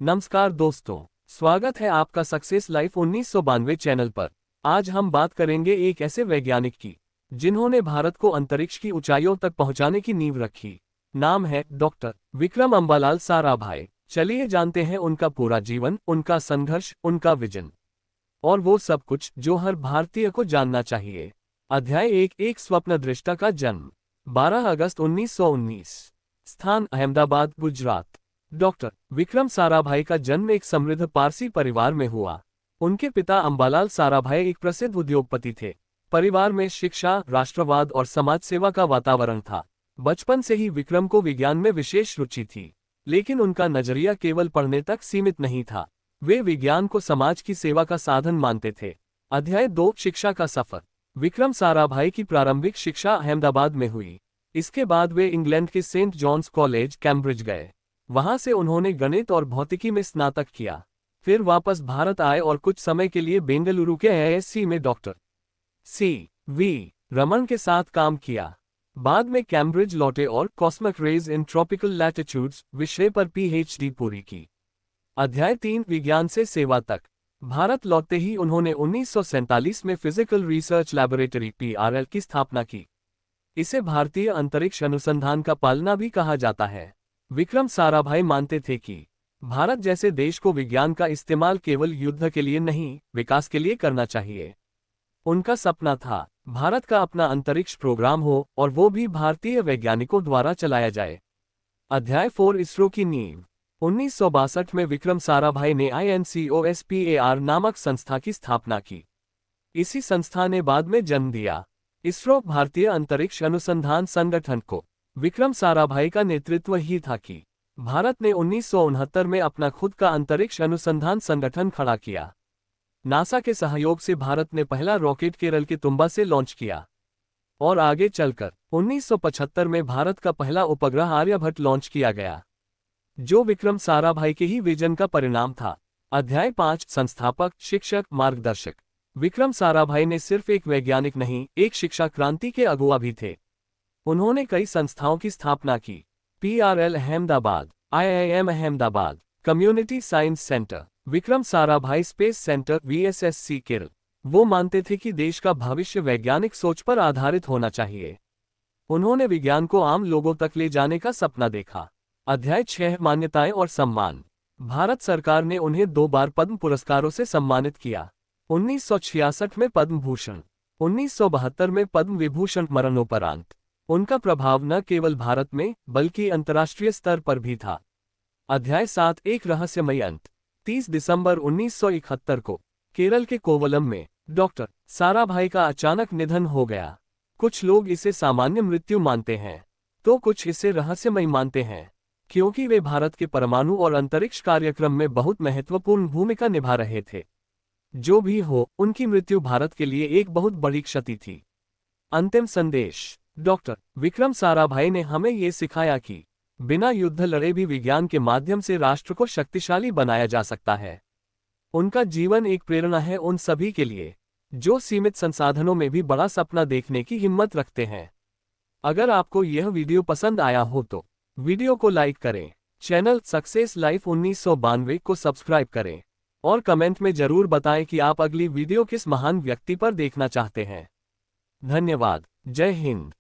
नमस्कार दोस्तों, स्वागत है आपका सक्सेस लाइफ 1992 चैनल पर। आज हम बात करेंगे एक ऐसे वैज्ञानिक की जिन्होंने भारत को अंतरिक्ष की ऊंचाइयों तक पहुंचाने की नींव रखी। नाम है डॉक्टर विक्रम अम्बालाल साराभाई। चलिए जानते हैं उनका पूरा जीवन, उनका संघर्ष, उनका विजन और वो सब कुछ जो हर भारतीय को जानना चाहिए। अध्याय एक स्वप्नदृष्टा का जन्म 12 अगस्त 1919। स्थान अहमदाबाद, गुजरात। डॉक्टर विक्रम साराभाई का जन्म एक समृद्ध पारसी परिवार में हुआ। उनके पिता अंबालाल साराभाई एक प्रसिद्ध उद्योगपति थे। परिवार में शिक्षा, राष्ट्रवाद और समाज सेवा का वातावरण था। बचपन से ही विक्रम को विज्ञान में विशेष रुचि थी, लेकिन उनका नजरिया केवल पढ़ने तक सीमित नहीं था। वे विज्ञान को समाज की सेवा का साधन मानते थे। अध्याय 2 शिक्षा का सफर। विक्रम साराभाई की प्रारंभिक शिक्षा अहमदाबाद में हुई। इसके बाद वे इंग्लैंड के सेंट जॉन्स कॉलेज, कैम्ब्रिज गए। वहां से उन्होंने गणित और भौतिकी में स्नातक किया। फिर वापस भारत आए और कुछ समय के लिए बेंगलुरु के आईआईएससी में डॉक्टर सी.वी. रमन के साथ काम किया। बाद में कैम्ब्रिज लौटे और cosmic rays in tropical latitudes विषय पर पीएचडी पूरी की। अध्याय 3 विज्ञान से सेवा तक। भारत लौटते ही उन्होंने 1947 में फिजिकल रिसर्च लैबोरेटरी (पीआरएल) की स्थापना की। इसे भारतीय अंतरिक्ष अनुसंधान का पालना भी कहा जाता है। विक्रम साराभाई मानते थे कि भारत जैसे देश को विज्ञान का इस्तेमाल केवल युद्ध के लिए नहीं, विकास के लिए करना चाहिए। उनका सपना था भारत का अपना अंतरिक्ष प्रोग्राम हो और वो भी भारतीय वैज्ञानिकों द्वारा चलाया जाए। अध्याय 4 इसरो की नींव। 1962 में विक्रम साराभाई ने INCOSPAR नामक संस्था की स्थापना की। इसी संस्था ने बाद में जन्म दिया इसरो, भारतीय अंतरिक्ष अनुसंधान संगठन को। विक्रम साराभाई का नेतृत्व ही था कि भारत ने 1969 में अपना खुद का अंतरिक्ष अनुसंधान संगठन खड़ा किया। नासा के सहयोग से भारत ने पहला रॉकेट केरल के तुम्बा से लॉन्च किया और आगे चलकर 1975 में भारत का पहला उपग्रह आर्यभट्ट लॉन्च किया गया, जो विक्रम साराभाई के ही विजन का परिणाम था। अध्याय 5 संस्थापक, शिक्षक, मार्गदर्शक। विक्रम साराभाई ने सिर्फ एक वैज्ञानिक नहीं, एक शिक्षा क्रांति के अगुवा भी थे। उन्होंने कई संस्थाओं की स्थापना की। PRL Ahmedabad, IIM Ahmedabad, community science centre, Vikram Sarabhai space centre VSSC Kerala. वो मानते थे कि देश का भविष्य वैज्ञानिक सोच पर आधारित होना चाहिए। उन्होंने विज्ञान को आम लोगों तक ले जाने का सपना देखा। अध्याय 6 मान्यताएं और सम्मान। भारत सरकार ने उन्हें 2 बार पद्म पुरस्कारों से सम्मानित किया। 1966 में पद्म भूषण, 1972 में पद्म विभूषण मरणोपरांत। उनका प्रभाव न केवल भारत में बल्कि अंतर्राष्ट्रीय स्तर पर भी था। अध्याय 7 एक रहस्यमयी अंत। 30 दिसंबर 1971 को केरल के कोवलम में डॉक्टर साराभाई का अचानक निधन हो गया। कुछ लोग इसे सामान्य मृत्यु मानते हैं तो कुछ इसे रहस्यमयी मानते हैं, क्योंकि वे भारत के परमाणु और अंतरिक्ष कार्यक्रम में बहुत महत्वपूर्ण भूमिका निभा रहे थे। जो भी हो, उनकी मृत्यु भारत के लिए एक बहुत बड़ी क्षति थी। अंतिम संदेश। डॉक्टर विक्रम साराभाई ने हमें ये सिखाया कि बिना युद्ध लड़े भी विज्ञान के माध्यम से राष्ट्र को शक्तिशाली बनाया जा सकता है। उनका जीवन एक प्रेरणा है उन सभी के लिए जो सीमित संसाधनों में भी बड़ा सपना देखने की हिम्मत रखते हैं। अगर आपको यह वीडियो पसंद आया हो तो वीडियो को लाइक करें, चैनल सक्सेस लाइफ 1992 को सब्सक्राइब करें और कमेंट में जरूर बताएं कि आप अगली वीडियो किस महान व्यक्ति पर देखना चाहते हैं। धन्यवाद। जय हिंद।